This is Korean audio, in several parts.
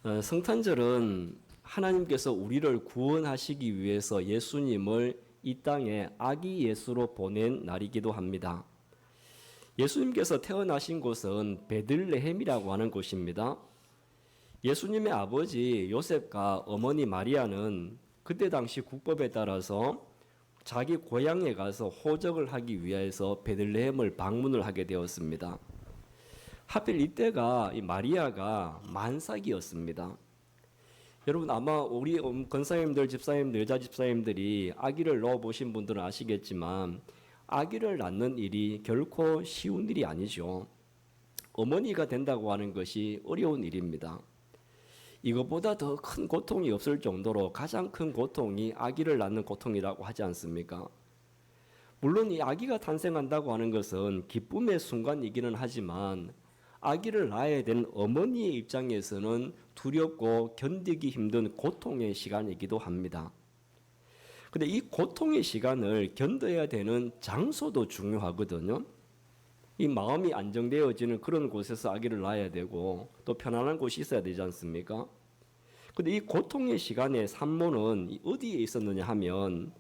성탄절은 하나님께서 우리를 구원하시기 위해서 예수님을 이 땅에 아기 예수로 보낸 날이기도 합니다. 예수님께서 태어나신 곳은 베들레헴이라고 하는 곳입니다. 예수님의 아버지 요셉과 어머니 마리아는 그때 당시 국법에 따라서 자기 고향에 가서 호적을 하기 위해서 베들레헴을 방문을 하게 되었습니다. 하필 이때가 이 마리아가 만삭이었습니다. 여러분 아마 우리 권사님들, 집사님들, 여자 집사님들이 아기를 넣어보신 분들은 아시겠지만 아기를 낳는 일이 결코 쉬운 일이 아니죠. 어머니가 된다고 하는 것이 어려운 일입니다. 이것보다 더 큰 고통이 없을 정도로 가장 큰 고통이 아기를 낳는 고통이라고 하지 않습니까? 물론 이 아기가 탄생한다고 하는 것은 기쁨의 순간이기는 하지만 아기를 낳아야 되는 어머니의 입장에서는 두렵고 견디기 힘든 고통의 시간이기도 합니다. 근데 이 고통의 시간을 견뎌야 되는 장소도 중요하거든요. 이 마음이 안정되어지는 그런 곳에서 아기를 낳아야 되고 또 편안한 곳이 있어야 되지 않습니까? 근데 이 고통의 시간에 산모는 어디에 있었느냐 하면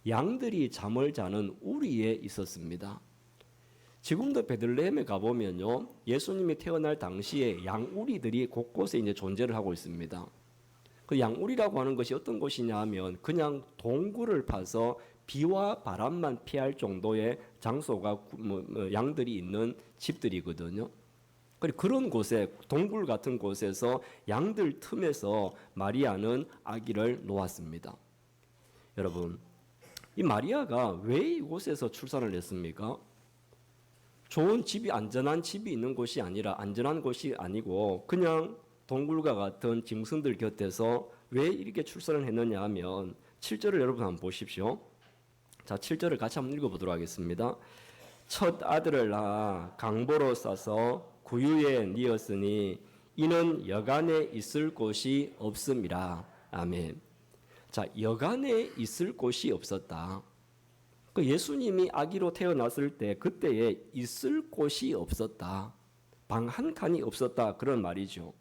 양들이 잠을 자는 우리에 있었습니다. 지금도 베들레헴에 가보면요, 예수님이 태어날 당시에 양우리들이 곳곳에 이제 존재를 하고 있습니다. 그 양우리라고 하는 것이 어떤 곳이냐 하면 그냥 동굴을 파서 비와 바람만 피할 정도의 장소가 양들이 있는 집들이거든요. 그리고 그런 곳에 동굴 같은 곳에서 양들 틈에서 마리아는 아기를 놓았습니다. 여러분, 이 마리아가 왜 이곳에서 출산을 했습니까? 좋은 집이 안전한 집이 있는 곳이 아니라 안전한 곳이 아니고 그냥 동굴과 같은 짐승들 곁에서 왜 이렇게 출산을 했느냐 하면 7절을 여러분 한번 보십시오. 자, 7절을 같이 한번 읽어보도록 하겠습니다. 첫 아들을 낳아 강보로 싸서 구유에 뉘었으니 이는 여간에 있을 곳이 없음이라. 아멘. 자, 여간에 있을 곳이 없었다. 그 예수님이 아기로 태어났을 때 그때에 있을 곳이 없었다. 방 한 칸이 없었다. 그런 말이죠.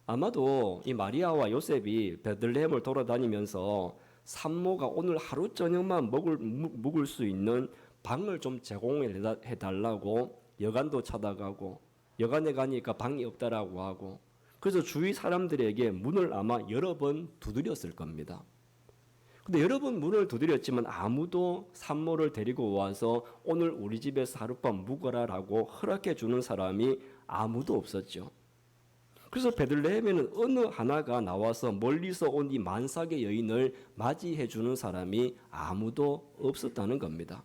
아마도 이 마리아와 요셉이 베들레헴을 돌아다니면서 산모가 오늘 하루 저녁만 묵을 수 있는 방을 좀 제공해 달라고 여간도 찾아가고 여간에 가니까 방이 없다라고 하고 그래서 주위 사람들에게 문을 아마 여러 번 두드렸을 겁니다. 근데 여러 번 문을 두드렸지만 아무도 산모를 데리고 와서 오늘 우리 집에서 하룻밤 묵어라라고 허락해 주는 사람이 아무도 없었죠. 그래서 베들레헴에는 어느 하나가 나와서 멀리서 온 이 만삭의 여인을 맞이해 주는 사람이 아무도 없었다는 겁니다.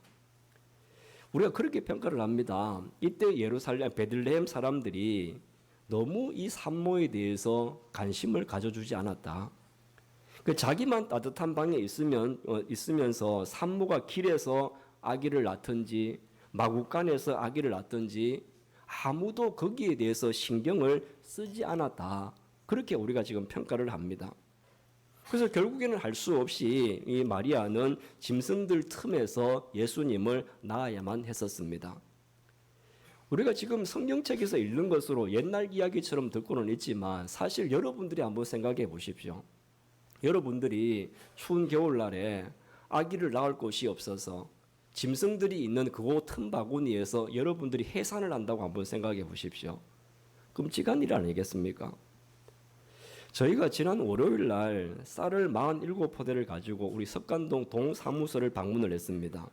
우리가 그렇게 평가를 합니다. 이때 예루살렘 베들레헴 사람들이 너무 이 산모에 대해서 관심을 가져주지 않았다. 자기만 따뜻한 방에 있으면서 산모가 길에서 아기를 낳든지 마구간에서 아기를 낳든지 아무도 거기에 대해서 신경을 쓰지 않았다. 그렇게 우리가 지금 평가를 합니다. 그래서 결국에는 할 수 없이 이 마리아는 짐승들 틈에서 예수님을 낳아야만 했었습니다. 우리가 지금 성경책에서 읽는 것으로 옛날 이야기처럼 듣고는 있지만 사실 여러분들이 한번 생각해 보십시오. 여러분들이 추운 겨울날에 아기를 낳을 곳이 없어서 짐승들이 있는 그곳 틈바구니에서 여러분들이 해산을 한다고 한번 생각해 보십시오. 끔찍한 일 아니겠습니까? 저희가 지난 월요일 날 쌀을 47포대를 가지고 우리 석간동 동사무소를 방문을 했습니다.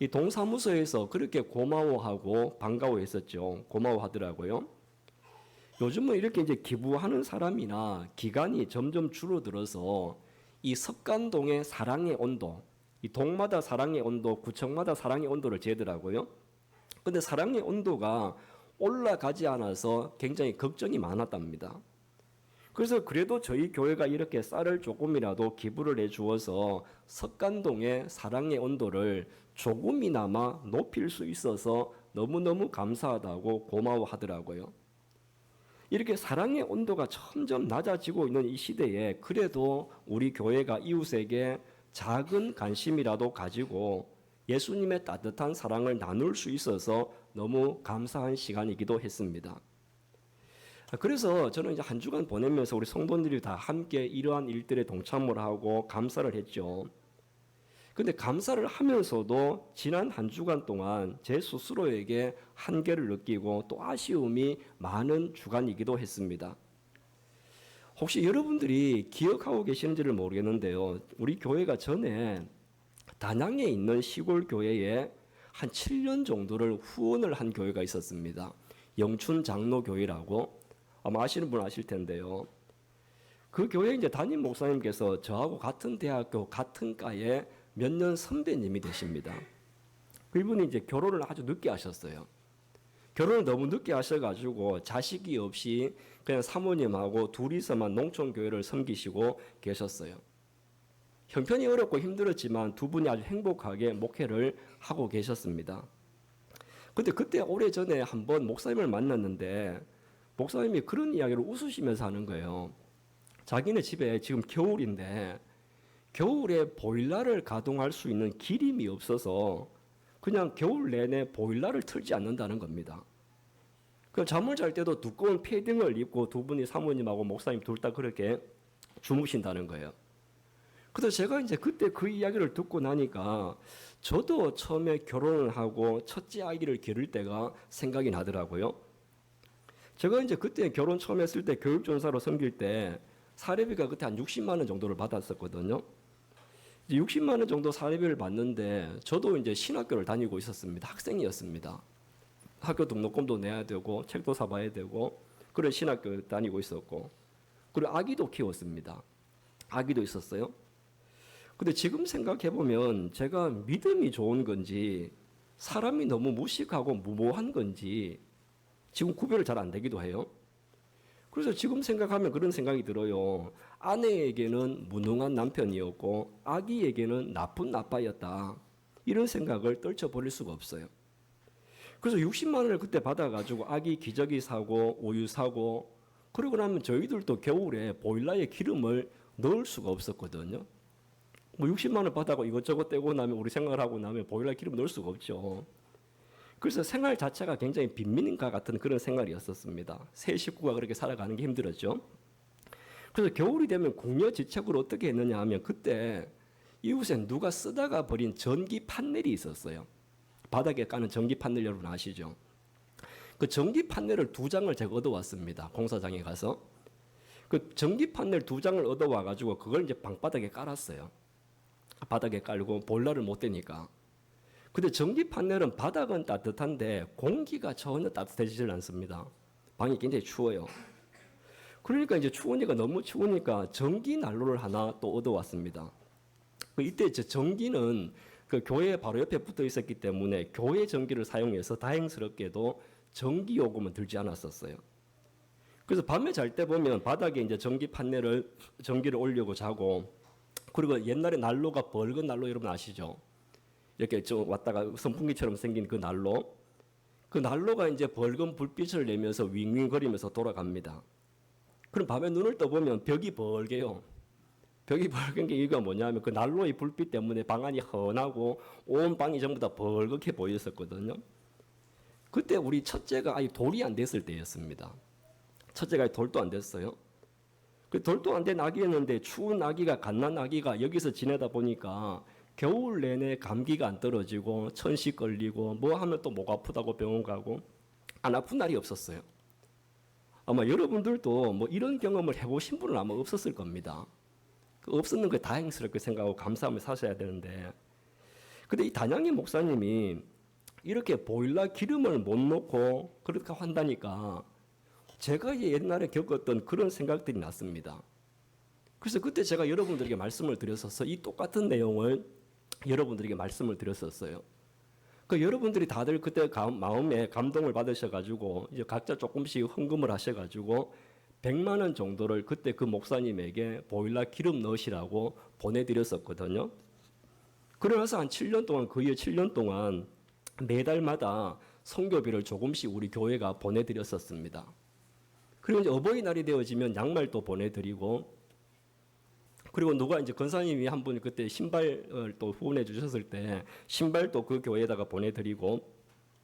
이 동사무소에서 그렇게 고마워하고 반가워했었죠. 고마워하더라고요. 요즘은 이렇게 이제 기부하는 사람이나 기간이 점점 줄어들어서 이 석간동의 사랑의 온도, 이 동마다 사랑의 온도, 구청마다 사랑의 온도를 재더라고요. 근데 사랑의 온도가 올라가지 않아서 굉장히 걱정이 많았답니다. 그래서 그래도 저희 교회가 이렇게 쌀을 조금이라도 기부를 해주어서 석간동의 사랑의 온도를 조금이나마 높일 수 있어서 너무너무 감사하다고 고마워하더라고요. 이렇게 사랑의 온도가 점점 낮아지고 있는 이 시대에 그래도 우리 교회가 이웃에게 작은 관심이라도 가지고 예수님의 따뜻한 사랑을 나눌 수 있어서 너무 감사한 시간이기도 했습니다. 그래서 저는 이제 한 주간 보내면서 우리 성도들이 다 함께 이러한 일들에 동참을 하고 감사를 했죠. 근데 감사를 하면서도 지난 한 주간 동안 제 스스로에게 한계를 느끼고 또 아쉬움이 많은 주간이기도 했습니다. 혹시 여러분들이 기억하고 계시는지를 모르겠는데요. 우리 교회가 전에 단양에 있는 시골 교회에 한 7년 정도를 후원을 한 교회가 있었습니다. 영춘 장로교회라고 아마 아시는 분 아실 텐데요. 그 교회 이제 담임 목사님께서 저하고 같은 대학교 같은 과에 몇 년 선배님이 되십니다. 그분이 이제 결혼을 아주 늦게 하셨어요. 결혼을 너무 늦게 하셔가지고 자식이 없이 그냥 사모님하고 둘이서만 농촌교회를 섬기시고 계셨어요. 형편이 어렵고 힘들었지만 두 분이 아주 행복하게 목회를 하고 계셨습니다. 근데 그때 오래전에 한번 목사님을 만났는데 목사님이 그런 이야기를 웃으시면서 하는 거예요. 자기네 집에 지금 겨울인데 겨울에 보일러를 가동할 수 있는 기름이 없어서 그냥 겨울 내내 보일러를 틀지 않는다는 겁니다. 그 잠을 잘 때도 두꺼운 패딩을 입고 두 분이 사모님하고 목사님 둘 다 그렇게 주무신다는 거예요. 그래서 제가 이제 그때 그 이야기를 듣고 나니까 저도 처음에 결혼을 하고 첫째 아기를 기를 때가 생각이 나더라고요. 제가 이제 그때 결혼 처음 했을 때 교육전사로 섬길 때 사례비가 그때 한 60만 원 정도를 받았었거든요. 이제 60만 원 정도 사례비를 받는데 저도 이제 신학교를 다니고 있었습니다. 학생이었습니다. 학교 등록금도 내야 되고 책도 사봐야 되고 그런 신학교 다니고 있었고 그리고 아기도 키웠습니다. 아기도 있었어요. 근데 지금 생각해 보면 제가 믿음이 좋은 건지 사람이 너무 무식하고 무모한 건지 지금 구별을 잘 안 되기도 해요. 그래서 지금 생각하면 그런 생각이 들어요. 아내에게는 무능한 남편이었고 아기에게는 나쁜 아빠였다. 이런 생각을 떨쳐버릴 수가 없어요. 그래서 60만 원을 그때 받아가지고 아기 기저귀 사고 우유 사고 그러고 나면 저희들도 겨울에 보일러에 기름을 넣을 수가 없었거든요. 뭐 60만 원 받아고 이것저것 떼고 나면 우리 생활을 하고 나면 보일러에 기름 넣을 수가 없죠. 그래서 생활 자체가 굉장히 빈민가 같은 그런 생활이었었습니다. 세 식구가 그렇게 살아가는 게 힘들었죠. 그래서 겨울이 되면 궁여지책으로 어떻게 했느냐 하면 그때 이웃에 누가 쓰다가 버린 전기 판넬이 있었어요. 바닥에 까는 전기 판넬 여러분 아시죠? 그 전기 판넬을 2장을 제가 얻어왔습니다. 공사장에 가서. 그 전기 판넬 2장을 얻어와가지고 그걸 이제 방바닥에 깔았어요. 바닥에 깔고 보일러를 못 대니까. 근데 전기 판넬은 바닥은 따뜻한데 공기가 전혀 따뜻해지질 않습니다. 방이 굉장히 추워요. 그러니까 이제 추우니까 너무 추우니까 전기 난로를 하나 또 얻어왔습니다. 이때 전기는 그 교회 바로 옆에 붙어 있었기 때문에 교회 전기를 사용해서 다행스럽게도 전기 요금은 들지 않았었어요. 그래서 밤에 잘 때 보면 바닥에 이제 전기 판넬을 전기를 올리고 자고 그리고 옛날에 난로가 벌건 난로 여러분 아시죠? 이렇게 좀 왔다가 선풍기처럼 생긴 그 난로. 그 난로가 이제 벌건 불빛을 내면서 윙윙거리면서 돌아갑니다. 그럼 밤에 눈을 떠보면 벽이 벌게요. 벽이 벌건 게 이유가 뭐냐면 그 난로의 불빛 때문에 방 안이 환하고 온 방이 전부 다 벌겋게 보였었거든요. 그때 우리 첫째가 아직 돌이 안 됐을 때였습니다. 첫째가 아직 돌도 안 됐어요. 그 돌도 안 된 아기였는데 추운 아기가 갓난 아기가 여기서 지내다 보니까 겨울 내내 감기가 안 떨어지고 천식 걸리고 뭐 하면 또 목 아프다고 병원 가고 안 아픈 날이 없었어요. 아마 여러분들도 뭐 이런 경험을 해보신 분은 아마 없었을 겁니다. 없었는 걸 다행스럽게 생각하고 감사하며 사셔야 되는데 근데 이 단양의 목사님이 이렇게 보일러 기름을 못 넣고 그렇게 한다니까 제가 옛날에 겪었던 그런 생각들이 났습니다. 그래서 그때 제가 여러분들에게 말씀을 드렸었어. 이 똑같은 내용을 여러분들에게 말씀을 드렸었어요. 그 여러분들이 다들 그때 마음에 감동을 받으셔가지고 이제 각자 조금씩 헌금을 하셔가지고 100만 원 정도를 그때 그 목사님에게 보일러 기름 넣으시라고 보내드렸었거든요. 그러면서 한 7년 동안 그 이후 7년 동안 매달마다 선교비를 조금씩 우리 교회가 보내드렸었습니다. 그리고 이제 어버이날이 되어지면 양말도 보내드리고 그리고 누가 이제 권사님이 한 분 그때 신발을 또 후원해 주셨을 때 신발도 그 교회에다가 보내드리고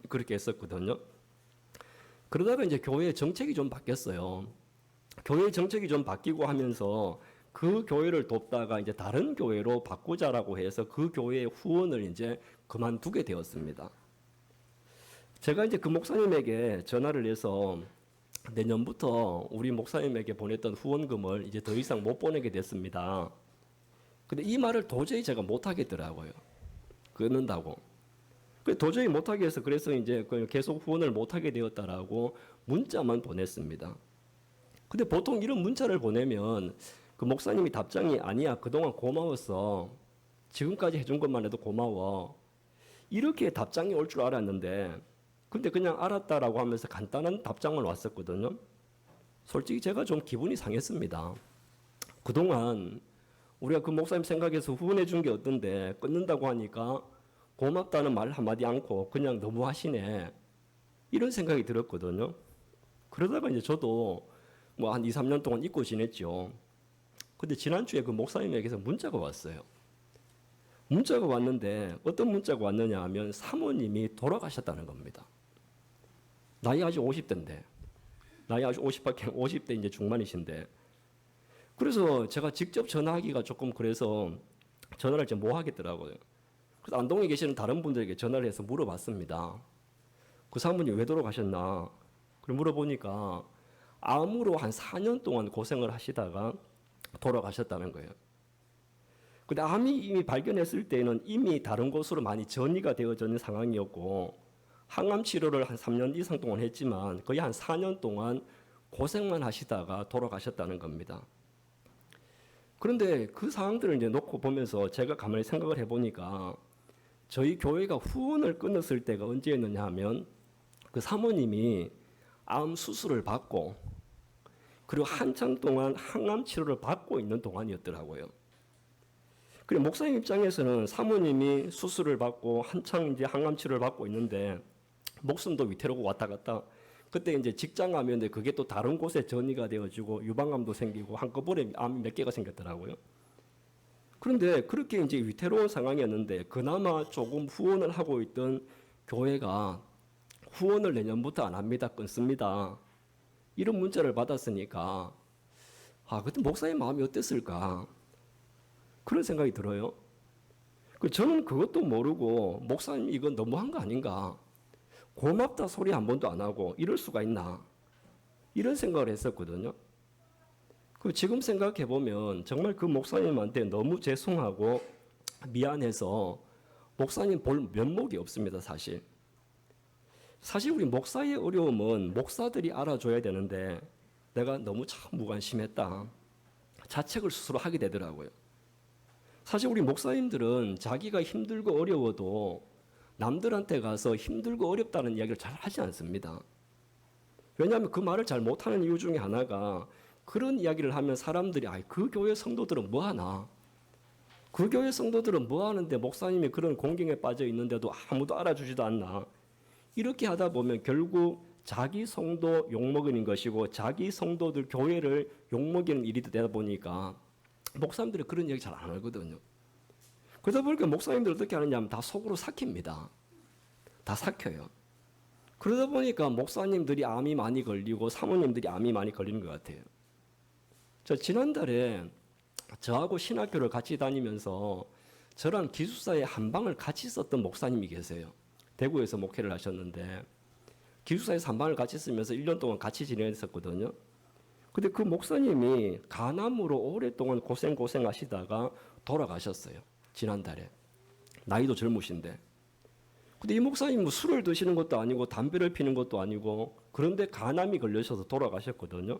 그렇게 했었거든요. 그러다가 이제 교회의 정책이 좀 바뀌었어요. 교회의 정책이 좀 바뀌고 하면서 그 교회를 돕다가 이제 다른 교회로 바꾸자라고 해서 그 교회의 후원을 이제 그만두게 되었습니다. 제가 이제 그 목사님에게 전화를 해서 내년부터 우리 목사님에게 보냈던 후원금을 이제 더 이상 못 보내게 됐습니다. 근데 이 말을 도저히 제가 못 하겠더라고요. 끊는다고. 도저히 못 하게 해서 그래서 이제 계속 후원을 못 하게 되었다라고 문자만 보냈습니다. 근데 보통 이런 문자를 보내면 그 목사님이 답장이 아니야. 그동안 고마웠어. 지금까지 해준 것만 해도 고마워. 이렇게 답장이 올 줄 알았는데 근데 그냥 알았다라고 하면서 간단한 답장만 왔었거든요. 솔직히 제가 좀 기분이 상했습니다. 그동안 우리가 그 목사님 생각해서 후원해 준 게 어떤데 끊는다고 하니까 고맙다는 말 한마디 않고 그냥 너무 하시네. 이런 생각이 들었거든요. 그러다가 이제 저도 뭐 한 2, 3년 동안 잊고 지냈죠. 근데 지난주에 그 목사님에게서 문자가 왔어요. 문자가 왔는데 어떤 문자가 왔느냐 하면 사모님이 돌아가셨다는 겁니다. 나이 아직 50대인데. 나이 아직 50대 이제 중반이신데. 그래서 제가 직접 전화하기가 조금 그래서 전화를 좀 못 하겠더라고요. 그래서 안동에 계시는 다른 분들에게 전화를 해서 물어봤습니다. 그 사모님 왜 돌아가셨나? 그걸 물어보니까 암으로 한 4년 동안 고생을 하시다가 돌아가셨다는 거예요. 근데 암이 이미 발견했을 때는 이미 다른 곳으로 많이 전이가 되어져 있는 상황이었고 항암 치료를 한 3년 이상 동안 했지만 거의 한 4년 동안 고생만 하시다가 돌아가셨다는 겁니다. 그런데 그 상황들을 이제 놓고 보면서 제가 가만히 생각을 해보니까 저희 교회가 후원을 끊었을 때가 언제였느냐 하면 그 사모님이 암 수술을 받고 그리고 한참 동안 항암 치료를 받고 있는 동안이었더라고요. 그리고 목사님 입장에서는 사모님이 수술을 받고 한창 이제 항암 치료를 받고 있는데 목숨도 위태로고 왔다 갔다. 그때 이제 직장암이었는데 그게 또 다른 곳에 전이가 되어지고 유방암도 생기고 한꺼번에 암이 몇 개가 생겼더라고요. 그런데 그렇게 이제 위태로운 상황이었는데 그나마 조금 후원을 하고 있던 교회가 후원을 내년부터 안 합니다. 끊습니다. 이런 문자를 받았으니까 그때 목사님 마음이 어땠을까? 그런 생각이 들어요. 저는 그것도 모르고 목사님 이건 너무한 거 아닌가? 고맙다 소리 한 번도 안 하고 이럴 수가 있나? 이런 생각을 했었거든요. 지금 생각해 보면 정말 그 목사님한테 너무 죄송하고 미안해서 목사님 볼 면목이 없습니다, 사실. 사실 우리 목사의 어려움은 목사들이 알아줘야 되는데 내가 너무 참 무관심했다. 자책을 스스로 하게 되더라고요. 사실 우리 목사님들은 자기가 힘들고 어려워도 남들한테 가서 힘들고 어렵다는 이야기를 잘 하지 않습니다. 왜냐하면 그 말을 잘 못하는 이유 중에 하나가 그런 이야기를 하면 사람들이 그 교회 성도들은 뭐 하나? 그 교회 성도들은 뭐 하는데 목사님이 그런 공경에 빠져 있는데도 아무도 알아주지도 않나? 이렇게 하다 보면 결국 자기 성도 욕먹이는 것이고 자기 성도들 교회를 욕먹이는 일이 되다 보니까 목사님들이 그런 이야기 잘 안 하거든요. 그러다 보니까 목사님들 어떻게 하느냐 하면 다 속으로 삭힙니다. 다 삭혀요. 그러다 보니까 목사님들이 암이 많이 걸리고 사모님들이 암이 많이 걸리는 것 같아요. 저 지난달에 저하고 신학교를 같이 다니면서 저랑 기숙사에 한 방을 같이 썼던 목사님이 계세요. 대구에서 목회를 하셨는데 기숙사에서 한 방을 같이 쓰면서 1년 동안 같이 지냈었거든요. 근데 그 목사님이 간암으로 오랫동안 고생하시다가 돌아가셨어요. 지난달에. 나이도 젊으신데. 근데 이 목사님은 술을 드시는 것도 아니고 담배를 피는 것도 아니고 그런데 간암이 걸려셔서 돌아가셨거든요.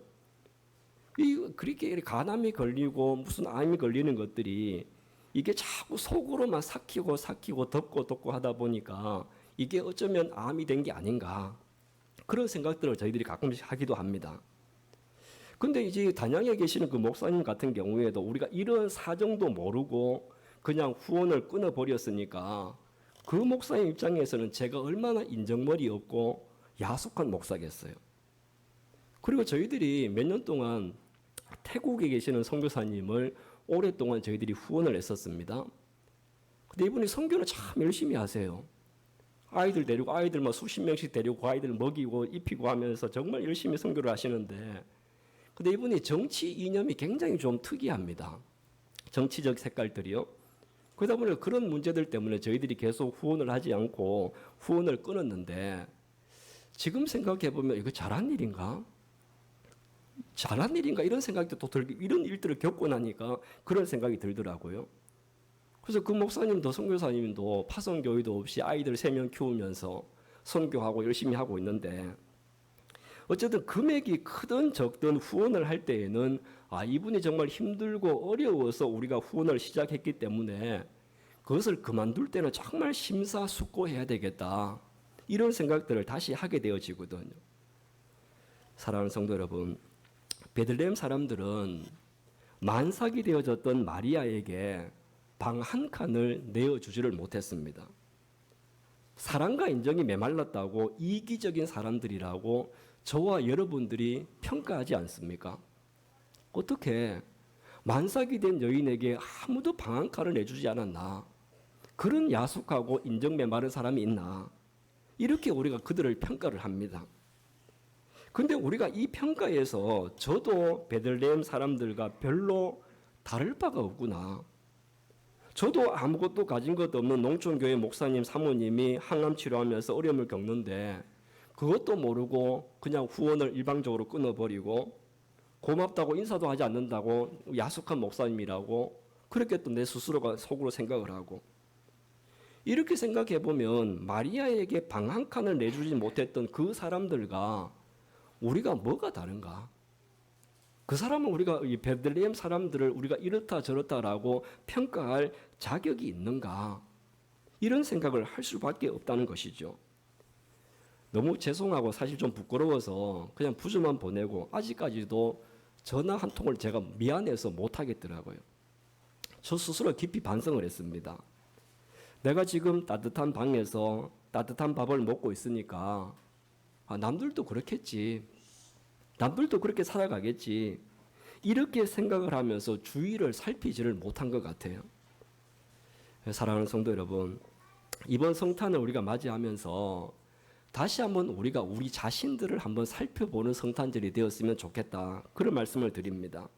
그렇게 간암이 걸리고 무슨 암이 걸리는 것들이 이게 자꾸 속으로만 삭히고 덮고 하다 보니까 이게 어쩌면 암이 된 게 아닌가 그런 생각들을 저희들이 가끔씩 하기도 합니다. 근데 이제 단양에 계시는 그 목사님 같은 경우에도 우리가 이런 사정도 모르고 그냥 후원을 끊어버렸으니까 그 목사님 입장에서는 제가 얼마나 인정머리 없고 야속한 목사겠어요. 그리고 저희들이 몇 년 동안 태국에 계시는 선교사님을 오랫동안 저희들이 후원을 했었습니다. 근데 이분이 선교를 참 열심히 하세요. 아이들 데리고 아이들만 수십 명씩 데리고 아이들 먹이고 입히고 하면서 정말 열심히 선교를 하시는데, 근데 이분이 정치 이념이 굉장히 좀 특이합니다. 정치적 색깔들이요. 그러다 보니까 그런 문제들 때문에 저희들이 계속 후원을 하지 않고 후원을 끊었는데, 지금 생각해 보면 이거 잘한 일인가? 잘한 일인가? 이런 생각도 또 들고, 이런 일들을 겪고 나니까 그런 생각이 들더라고요. 그래서 그 목사님도 선교사님도 파송교회도 없이 아이들 3명 키우면서 선교하고 열심히 하고 있는데, 어쨌든 금액이 크든 적든 후원을 할 때에는 이분이 정말 힘들고 어려워서 우리가 후원을 시작했기 때문에 그것을 그만둘 때는 정말 심사숙고해야 되겠다, 이런 생각들을 다시 하게 되어지거든요. 사랑하는 성도 여러분, 베들레헴 사람들은 만삭이 되어졌던 마리아에게 방 한 칸을 내어주지를 못했습니다. 사랑과 인정이 메말랐다고 이기적인 사람들이라고 저와 여러분들이 평가하지 않습니까? 어떻게 만삭이 된 여인에게 아무도 방 한 칸을 내주지 않았나? 그런 야속하고 인정 메마른 사람이 있나? 이렇게 우리가 그들을 평가를 합니다. 근데 우리가 이 평가에서 저도 베들레헴 사람들과 별로 다를 바가 없구나. 저도 아무것도 가진 것 없는 농촌교회 목사님 사모님이 항암 치료하면서 어려움을 겪는데 그것도 모르고 그냥 후원을 일방적으로 끊어버리고 고맙다고 인사도 하지 않는다고 야속한 목사님이라고 그렇게 또 내 스스로가 속으로 생각을 하고, 이렇게 생각해 보면 마리아에게 방 한 칸을 내주지 못했던 그 사람들과 우리가 뭐가 다른가? 그 사람은 우리가 이 베들레헴 사람들을 우리가 이렇다 저렇다라고 평가할 자격이 있는가? 이런 생각을 할 수밖에 없다는 것이죠. 너무 죄송하고 사실 좀 부끄러워서 그냥 부주만 보내고 아직까지도 전화 한 통을 제가 미안해서 못 하겠더라고요. 저 스스로 깊이 반성을 했습니다. 내가 지금 따뜻한 방에서 따뜻한 밥을 먹고 있으니까 남들도 그렇겠지. 남들도 그렇게 살아가겠지. 이렇게 생각을 하면서 주위를 살피지를 못한 것 같아요. 사랑하는 성도 여러분, 이번 성탄을 우리가 맞이하면서 다시 한번 우리가 우리 자신들을 한번 살펴보는 성탄절이 되었으면 좋겠다, 그런 말씀을 드립니다.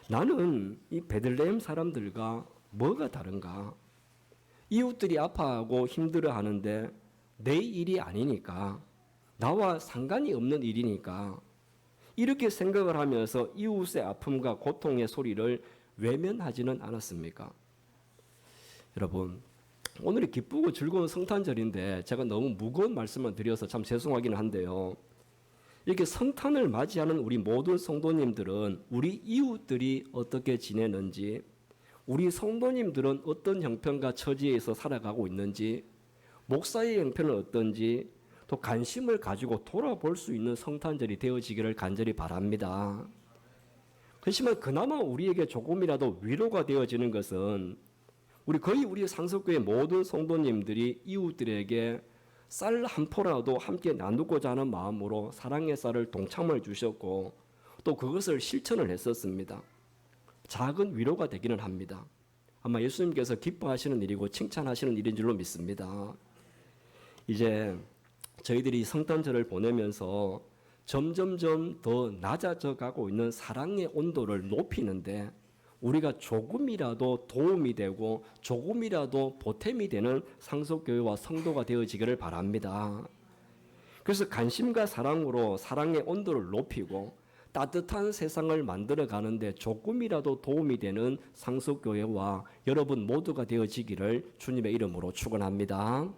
나는 이 베들레헴 사람들과 뭐가 다른가? 이웃들이 아파하고 힘들어하는데 내 일이 아니니까, 나와 상관이 없는 일이니까 이렇게 생각을 하면서 이웃의 아픔과 고통의 소리를 외면하지는 않았습니까? 여러분, 오늘이 기쁘고 즐거운 성탄절인데 제가 너무 무거운 말씀을 드려서 참 죄송하긴 한데요, 이렇게 성탄을 맞이하는 우리 모든 성도님들은 우리 이웃들이 어떻게 지내는지, 우리 성도님들은 어떤 형편과 처지에서 살아가고 있는지, 목사의 형편은 어떤지 또 관심을 가지고 돌아볼 수 있는 성탄절이 되어지기를 간절히 바랍니다. 그렇지만 그나마 우리에게 조금이라도 위로가 되어지는 것은 우리 상속교회 모든 성도님들이 이웃들에게 쌀 한 포라도 함께 나누고자 하는 마음으로 사랑의 쌀을 동참을 주셨고 또 그것을 실천을 했었습니다. 작은 위로가 되기는 합니다. 아마 예수님께서 기뻐하시는 일이고 칭찬하시는 일인 줄로 믿습니다. 이제 저희들이 성탄절을 보내면서 점점점 더 낮아져 가고 있는 사랑의 온도를 높이는데 우리가 조금이라도 도움이 되고 조금이라도 보탬이 되는 상속교회와 성도가 되어지기를 바랍니다. 그래서 관심과 사랑으로 사랑의 온도를 높이고 따뜻한 세상을 만들어 가는데 조금이라도 도움이 되는 상속교회와 여러분 모두가 되어지기를 주님의 이름으로 축원합니다.